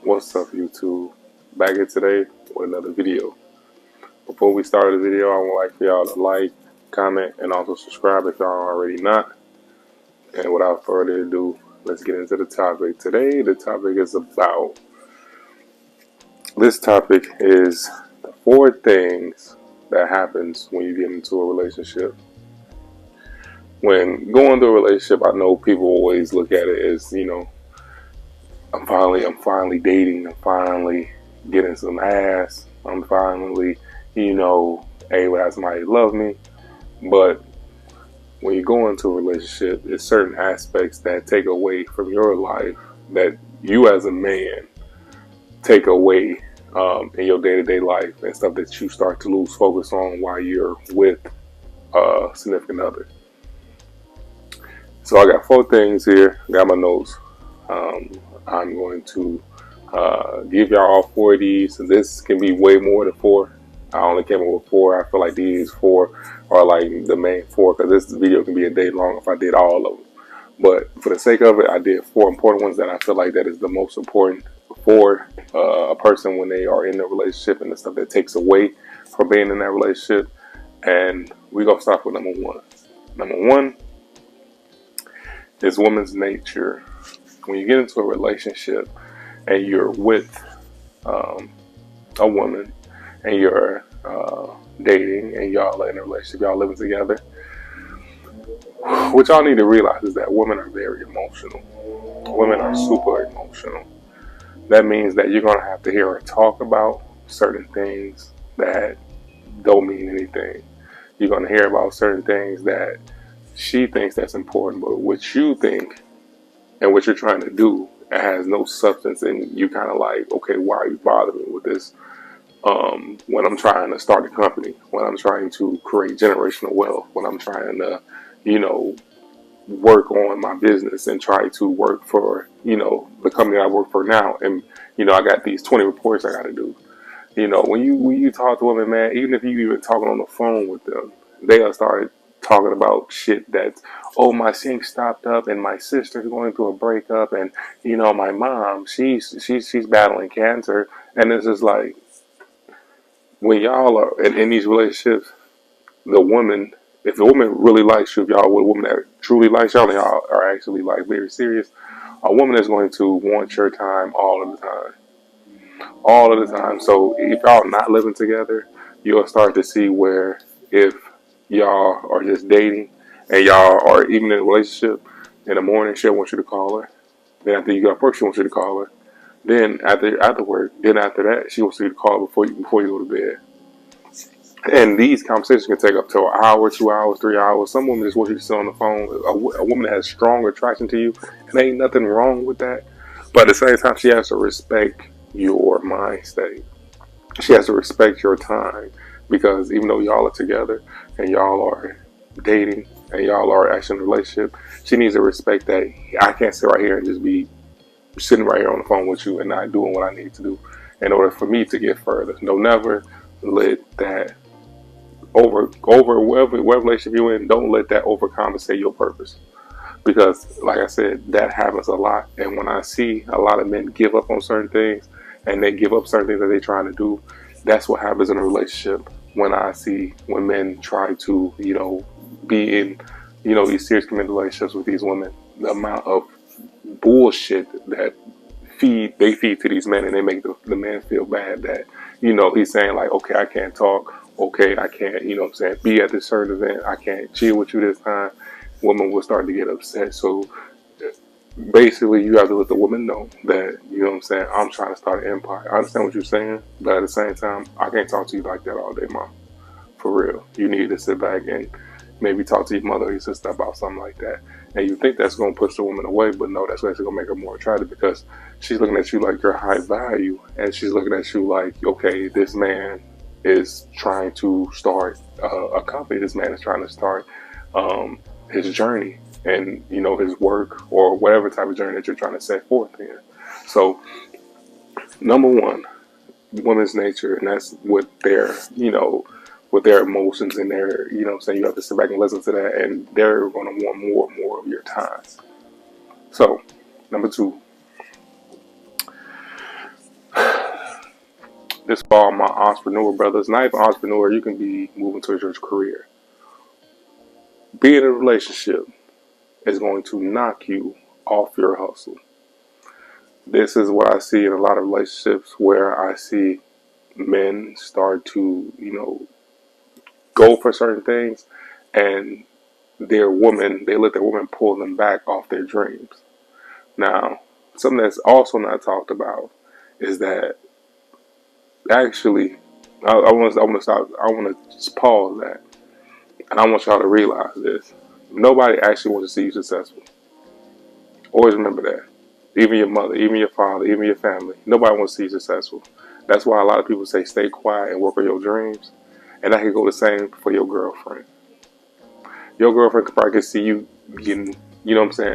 What's up, YouTube? Back here today with another video. Before we start the video, I would like for y'all to like, comment, and also subscribe if y'all are already not. And without further ado, let's get into the topic. Today, the topic is about, this topic is the 4 things that happens when you get into a relationship. When going through a relationship, I know people always look at it as, I'm finally dating. I'm finally getting some ass. I'm finally, able to have somebody love me. But when you go into a relationship, there's certain aspects that take away from your life that you as a man take away in your day-to-day life and stuff that you start to lose focus on while you're with a significant other. So I got 4 things here. Got my notes. I'm going to give y'all all 4 of these. So this can be way more than 4. I only came up with 4. I feel like these 4 are like the main 4 because this video can be a day long if I did all of them. But for the sake of it, I did 4 important ones that I feel like that is the most important for a person when they are in a relationship and the stuff that takes away from being in that relationship. And we're going to start with number 1. Number 1 is woman's nature. When you get into a relationship and you're with a woman and you're dating and y'all are in a relationship, y'all living together, what y'all need to realize is that women are very emotional. Women are super emotional. That means that you're going to have to hear her talk about certain things that don't mean anything. You're going to hear about certain things that she thinks that's important, but what you think and what you're trying to do, it has no substance, and you kind of like, okay, why are you bothering me with this? When I'm trying to start a company, when I'm trying to create generational wealth, when I'm trying to, work on my business and try to work for, the company I work for now, and I got these 20 reports I got to do. When you talk to women, man, even if you even talking on the phone with them, they'll start talking about shit that's, oh, my sink stopped up and my sister's going through a breakup and my mom, she's battling cancer. And it's just like, when y'all are in these relationships, the woman, if the woman really likes you, if y'all with a woman that truly likes y'all and y'all are actually like very serious, a woman is going to want your time all of the time. All of the time. So if y'all not living together, you'll start to see where if y'all are just dating and y'all are even in a relationship, in the morning she'll want you to call her. Then after you get off work, she wants you to call her. Then after work, then after that, she wants you to call her before you go to bed. And these conversations can take up to an hour, 2 hours, 3 hours. Some women just want you to sit on the phone. A woman that has strong attraction to you, and ain't nothing wrong with that. But at the same time, she has to respect your mind state. She has to respect your time, because even though y'all are together and y'all are dating and y'all are actually in a relationship, she needs to respect that I can't sit right here and just be sitting right here on the phone with you and not doing what I need to do in order for me to get further. No, never let that over whatever relationship you're in, don't let that overcompensate your purpose. Because like I said, that happens a lot. And when I see a lot of men give up on certain things and they give up certain things that they're trying to do, that's what happens in a relationship. When men try to, be in, these serious committed relationships with these women, the amount of bullshit that they feed to these men, and they make the man feel bad that, he's saying like, okay, I can't talk. Okay, I can't, be at this certain event. I can't chill with you this time. Women will start to get upset. So basically, you have to let the woman know that, I'm trying to start an empire. I understand what you're saying, but at the same time, I can't talk to you like that all day, mom. For real. You need to sit back and maybe talk to your mother or your sister about something like that. And you think that's going to push the woman away, but no, that's actually going to make her more attractive, because she's looking at you like you're high value, and she's looking at you like, okay, this man is trying to start a company. This man is trying to start his journey and, his work or whatever type of journey that you're trying to set forth in. So, number 1, women's nature, and that's what with their emotions and their, you have to sit back and listen to that, and they're going to want more and more of your time. So, number 2, This for all my entrepreneur brothers. Not even entrepreneur, you can be moving towards your career. Being in a relationship is going to knock you off your hustle. This is what I see in a lot of relationships where I see men start to, go for certain things and they let their woman pull them back off their dreams. Now, something that's also not talked about is that actually, I want to just pause that, and I want y'all to realize this: nobody actually wants to see you successful. Always remember that. Even your mother, even your father, even your family, nobody wants to see you successful. That's why a lot of people say stay quiet and work on your dreams, and that can go the same for your girlfriend. Your girlfriend could probably see you getting,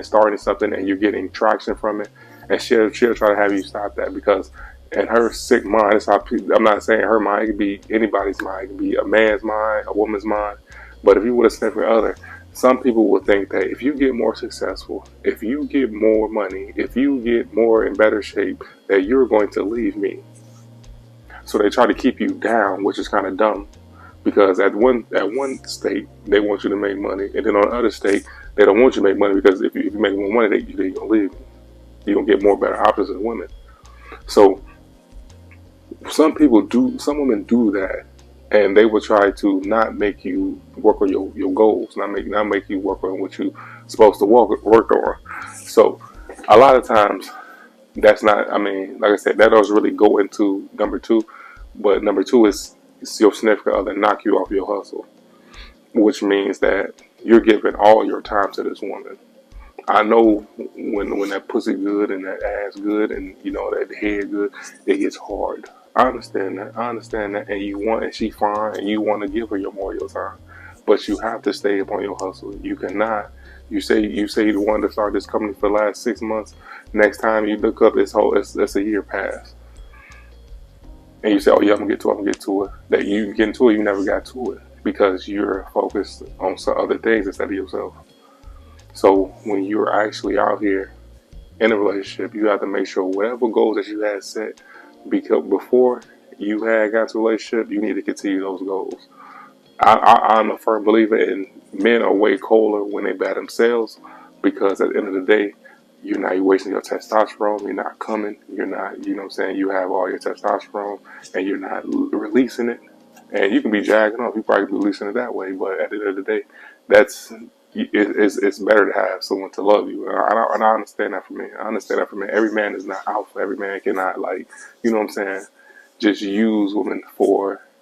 starting something and you're getting traction from it, and she'll try to have you stop that because in her sick mind, it's how I'm not saying her mind, it could be anybody's mind, it could be a man's mind, a woman's mind, but if you would have sniffed for other, some people will think that if you get more successful, if you get more money, if you get more in better shape, that you're going to leave me. So they try to keep you down, which is kind of dumb. Because at one state they want you to make money, and then on the other state they don't want you to make money because if you make more money, they're gonna leave. You don't get more better options than women. So some women do that, and they will try to not make you work on your goals, not make you work on what you're supposed to work on. So a lot of times that's not. I mean, like I said, that doesn't really go into number two, but number two is your significant other knock you off your hustle, which means that you're giving all your time to this woman. I know when that pussy good and that ass good and that head good, it gets hard. I understand that. And and she fine, and you want to give her more of your time, but you have to stay up on your hustle. You cannot. You say you wanted to start this company for the last 6 months. Next time you look up, it's a year past. And you say, oh yeah, I'm gonna get to it. That you get into it, you never got to it because you're focused on some other things instead of yourself. So when you're actually out here in a relationship, you have to make sure whatever goals that you had set because before you had got to a relationship, you need to continue those goals. I'm a firm believer in men are way colder when they by themselves because at the end of the day, you're wasting your testosterone, you're not coming, you're not, you have all your testosterone and you're not releasing it. And you can be jagging off, you probably be releasing it that way, but at the end of the day, it's better to have someone to love you. And I understand that for me. I understand that for me. Every man is not alpha. Every man cannot just use women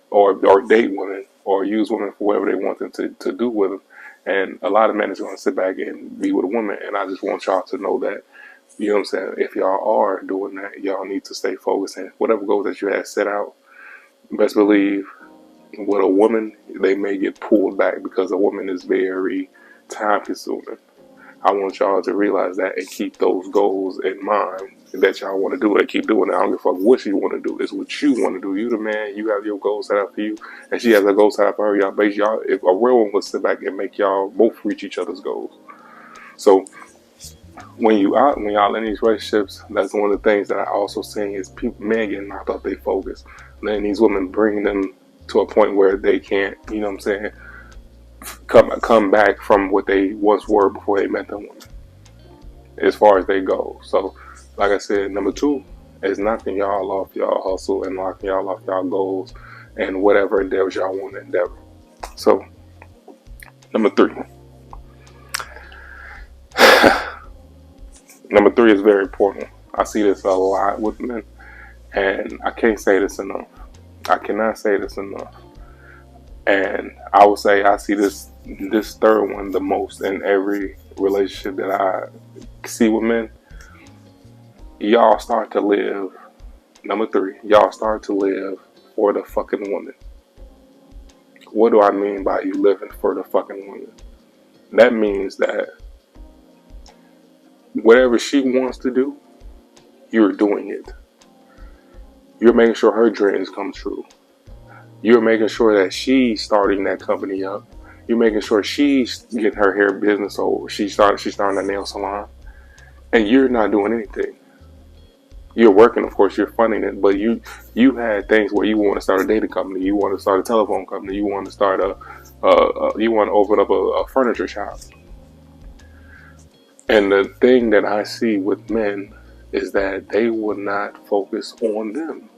or date women or use women for whatever they want them to do with them. And a lot of men is going to sit back and be with a woman. And I just want y'all to know that, if y'all are doing that, y'all need to stay focused and whatever goals that you have set out, best believe with a woman, they may get pulled back because a woman is very time consuming. I want y'all to realize that and keep those goals in mind that y'all want to do and keep doing it. I don't give a fuck what you want to do. It's what you want to do. You the man, you have your goals set up for you, and she has her goals set up for her. If a real one would sit back and make y'all both reach each other's goals. So when y'all in these relationships, that's one of the things that I also seen is men getting knocked off their focus. And then these women bringing them to a point where they can't, come back from what they once were before they met the woman, as far as they go. So, like I said, number two is knocking y'all off y'all hustle and knocking y'all off y'all goals and whatever endeavors y'all want to endeavor. So, number three. Number three is very important. I see this a lot with men, and I can't say this enough. I cannot say this enough. And I would say I see this third one the most in every relationship that I see with men. Y'all start to live, number three, y'all start to live for the fucking woman. What do I mean by you living for the fucking woman? That means that whatever she wants to do, you're doing it. You're making sure her dreams come true. You're making sure that she's starting that company up. You're making sure she's getting her hair business over. She's starting a nail salon. And you're not doing anything. You're working, of course, you're funding it, but you had things where you want to start a data company, you want to start a telephone company, you want to start you want to open up a furniture shop. And the thing that I see with men is that they will not focus on them.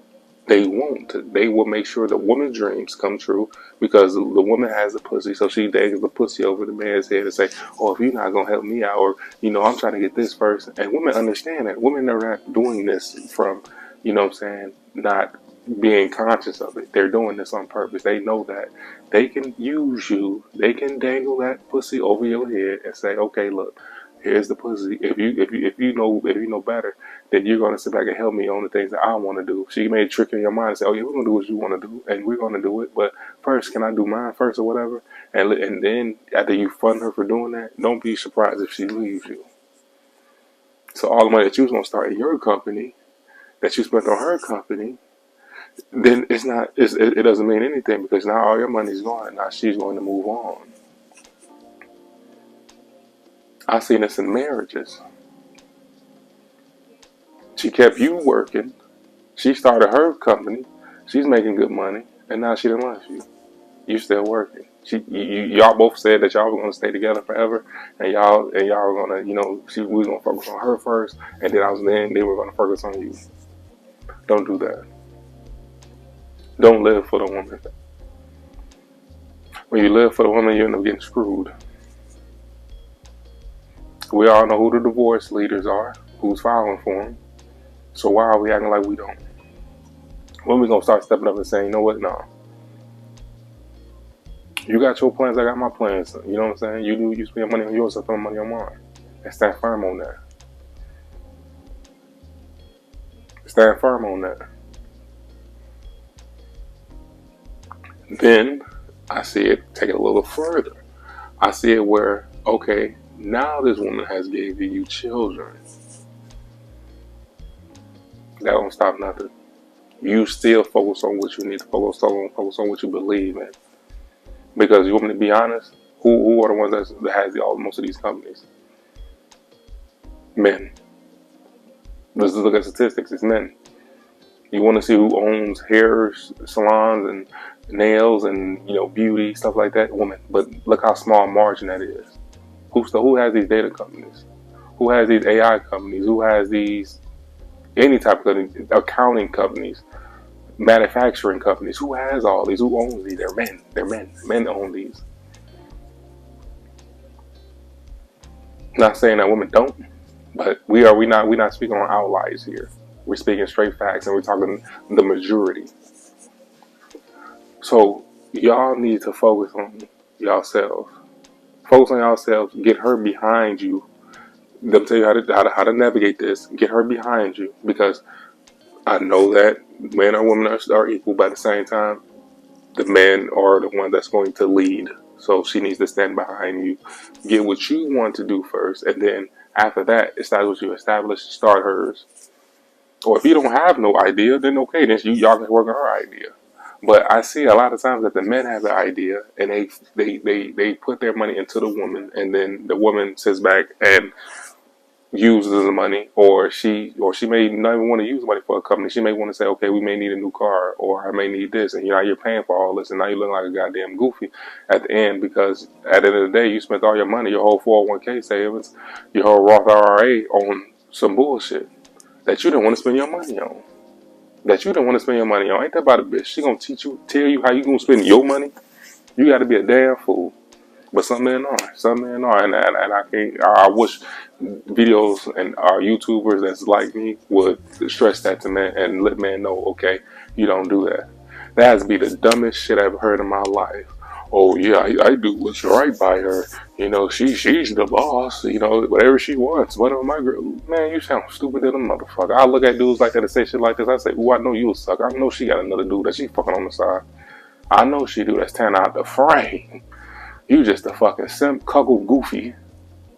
They won't. They will make sure the woman's dreams come true because the woman has a pussy, so she dangs the pussy over the man's head and say, "Oh, if you're not gonna help me out, or I'm trying to get this first." And women understand that. Women are not doing this from, what I'm saying, not being conscious of it. They're doing this on purpose. They know that they can use you. They can dangle that pussy over your head and say, "Okay, look, here's the pussy. If you know better, then you're going to sit back and help me on the things that I want to do." She may trick in your mind and say, "Oh yeah, we're going to do what you want to do, and we're going to do it. But first, can I do mine first or whatever?" And then after you fund her for doing that, don't be surprised if she leaves you. So all the money that you was going to start in your company, that you spent on her company, then it doesn't mean anything because now all your money's gone. Now she's going to move on. I've seen this in marriages. She kept you working. She started her company. She's making good money, and now she done left you. You still working. Y'all both said that y'all were gonna stay together forever, and y'all were gonna, we was gonna focus on her first, and then they were gonna focus on you. Don't do that. Don't live for the woman. When you live for the woman, you end up getting screwed. We all know who the divorce leaders are, who's filing for them. So why are we acting like we don't? When we gonna start stepping up and saying, "You know what? No. You got your plans, I got my plans." You know what I'm saying? You spend money on yours, I spend money on mine. And stand firm on that. Stand firm on that. Then I see it take it a little further. I see it where, okay, now this woman has gave you children. That don't stop nothing. You still focus on what you need to focus on what you believe in. Because you want me to be honest, who are the ones that has most of these companies? Men. Let's look at statistics. It's men. You want to see who owns hair salons and nails and beauty stuff like that? Women. But look how small margin that is. Who has these data companies? Who has these AI companies? Who has these any type of accounting companies, manufacturing companies? Who has all these? Who owns these? They're men. They're men. Men own these. Not saying that women don't, but we're not speaking on outliers here. We're speaking straight facts, and we're talking the majority. So y'all need to focus on yourselves. Focus on yourselves. Get her behind you. They'll tell you how to navigate this. Get her behind you, because I know that men or women are equal, but at the same time, the men are the one that's going to lead. So she needs to stand behind you. Get what you want to do first, and then after that, establish what you establish. Start hers. Or if you don't have no idea, then okay, then y'all can work on her idea. But I see a lot of times that the men have the idea, and they put their money into the woman, and then the woman sits back and uses the money, or she may not even want to use money for a company. She may want to say, "Okay, we may need a new car, or I may need this," and you're paying for all this, and now you look like a goddamn goofy at the end, because at the end of the day, you spent all your money, your whole 401k savings, your whole Roth IRA on some bullshit that you didn't want to spend your money on. Ain't that about a bitch? She gonna tell you how you gonna spend your money? You got to be a damn fool. But some men are, and I can't. I wish videos and our YouTubers that's like me would stress that to men and let men know, okay, you don't do that. That has to be the dumbest shit I've heard in my life. Oh yeah, I do what's right by her. She's the boss. Whatever she wants. Whatever my girl. Man, you sound stupid as a motherfucker. I look at dudes like that and say shit like this. I say, "Ooh, I know you'll suck. I know she got another dude that she fucking on the side. I know she do. That's tearing out the frame. You just a fucking simp, cuckold, goofy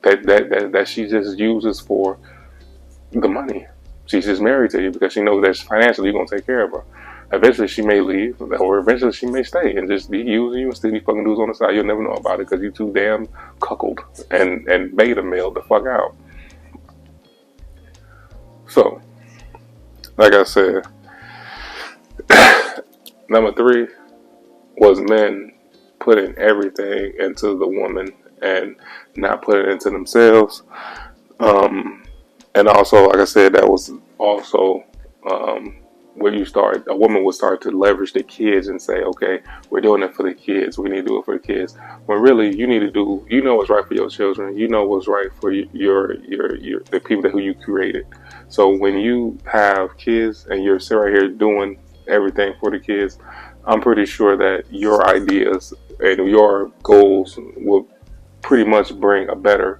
that she just uses for the money. She's just married to you because she knows that financially you're gonna take care of her. Eventually she may leave, or eventually she may stay and just be using you and still be fucking dudes on the side. You'll never know about it because you're too damn cuckold and beta male the fuck out. So like I said, number three was men putting everything into the woman and not putting it into themselves. Um, and also, like I said, that was also um, where a woman would start to leverage the kids and say, okay, we're doing it for the kids. We need to do it for the kids. When really you need to do, you know what's right for your children. You know what's right for the people who you created. So when you have kids and you're sitting right here doing everything for the kids, I'm pretty sure that your ideas and your goals will pretty much bring a better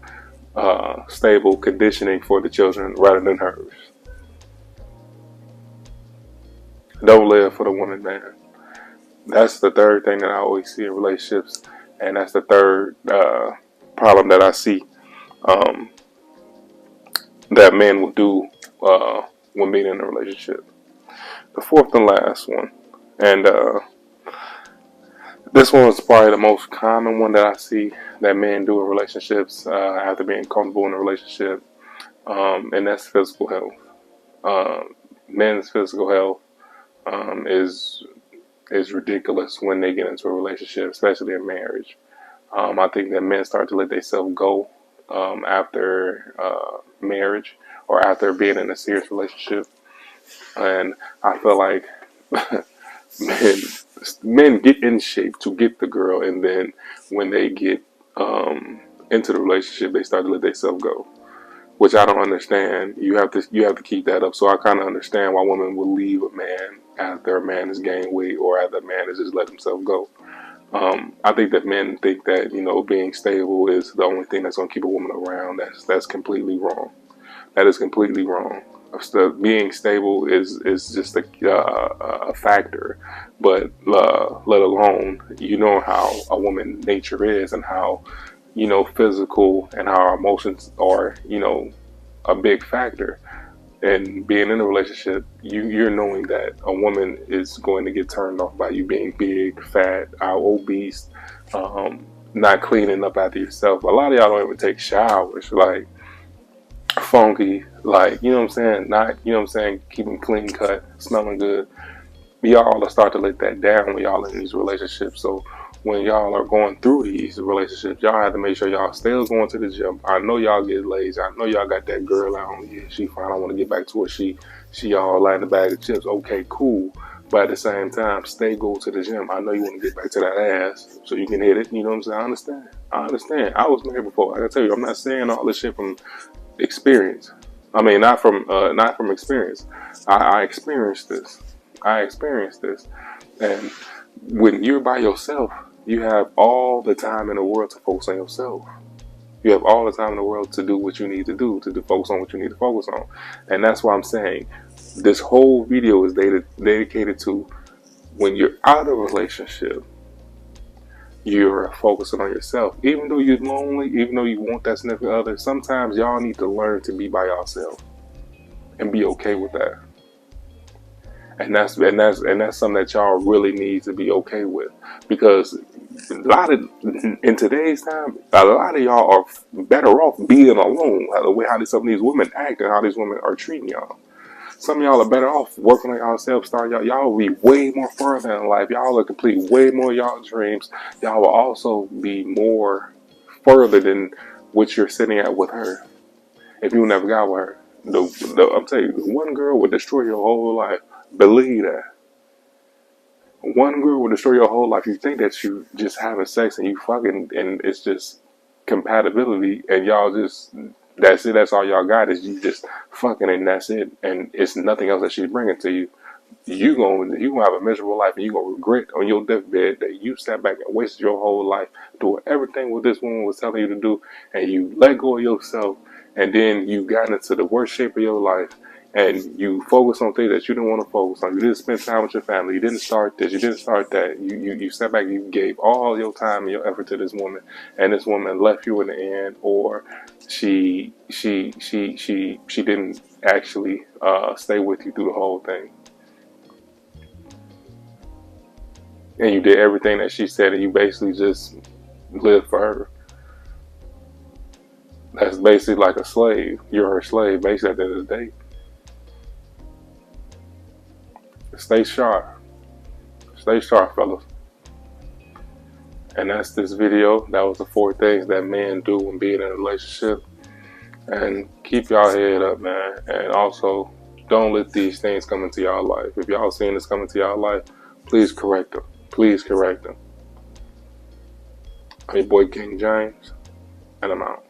stable conditioning for the children rather than hers. Don't live for the woman, man. That's the third thing that I always see in relationships, and that's the third problem that I see um, that men will do when being in a relationship. The fourth and last one, and this one is probably the most common one that I see that men do in relationships after being comfortable in a relationship, and that's physical health. Men's physical health is ridiculous when they get into a relationship, especially in marriage. I think that men start to let themselves go after marriage or after being in a serious relationship, and I feel like men men get in shape to get the girl, and then when they get into the relationship, they start to let themselves go, which I don't understand. You have to keep that up. So I kind of understand why women will leave a man after a man has gained weight or after a man has just let himself go. I think that men think that being stable is the only thing that's going to keep a woman around. That's completely wrong. That is completely wrong. So being stable is just a factor, but let alone how a woman nature is and how physical and how our emotions are a big factor. And being in a relationship, you're knowing that a woman is going to get turned off by you being big, fat, obese, not cleaning up after yourself. A lot of y'all don't even take showers, like funky, like what I'm saying, not what I'm saying, keeping clean cut, smelling good. Y'all will start to let that down when y'all in these relationships. So when y'all are going through these relationships, y'all have to make sure y'all still going to the gym. I know y'all get lazy. I know y'all got that girl out. Yeah, she fine. I want to get back to her. She all like in the bag of chips. Okay, cool. But at the same time, stay go to the gym. I know you want to get back to that ass so you can hit it. You know what I'm saying? I understand. I understand. I was married before. Like I tell you, I'm not saying all this shit from experience. I mean, not from experience. I experienced this. I experienced this. And when you're by yourself, you have all the time in the world to focus on yourself. You have all the time in the world to do what you need to do, focus on what you need to focus on. And that's why I'm saying this whole video is dedicated to when you're out of a relationship, you're focusing on yourself. Even though you're lonely, even though you want that significant other, sometimes y'all need to learn to be by yourself and be okay with that. And that's something that y'all really need to be okay with, because in today's time, a lot of y'all are better off being alone. The way how some of these women act and how these women are treating y'all. Some of y'all are better off working on yourself. Y'all will be way more further in life. Y'all will complete way more of y'all dreams. Y'all will also be more further than what you're sitting at with her. If you never got with her, I'm telling you, one girl would destroy your whole life. Believe that. One girl will destroy your whole life. You think that you just having sex and you fucking and it's just compatibility and y'all just that's it. That's all y'all got is you just fucking and that's it. And it's nothing else that she's bringing to you. You gonna have a miserable life and you gonna regret on your deathbed that you sat back and wasted your whole life doing everything what this woman was telling you to do, and you let go of yourself, and then you got into the worst shape of your life, and you focus on things that you didn't want to focus on. You didn't spend time with your family. You didn't start this. You didn't start that. You sat back. You gave all your time and your effort to this woman, and this woman left you in the end, or she didn't actually stay with you through the whole thing. And you did everything that she said, and you basically just lived for her. That's basically like a slave. You're her slave, basically, at the end of the day. Stay sharp. Stay sharp, fellas. And that's this video. That was the 4 things that men do when being in a relationship. And keep y'all head up, man. And also, don't let these things come into y'all life. If y'all seeing this come into y'all life, please correct them. Please correct them. I'm your boy King James, and I'm out.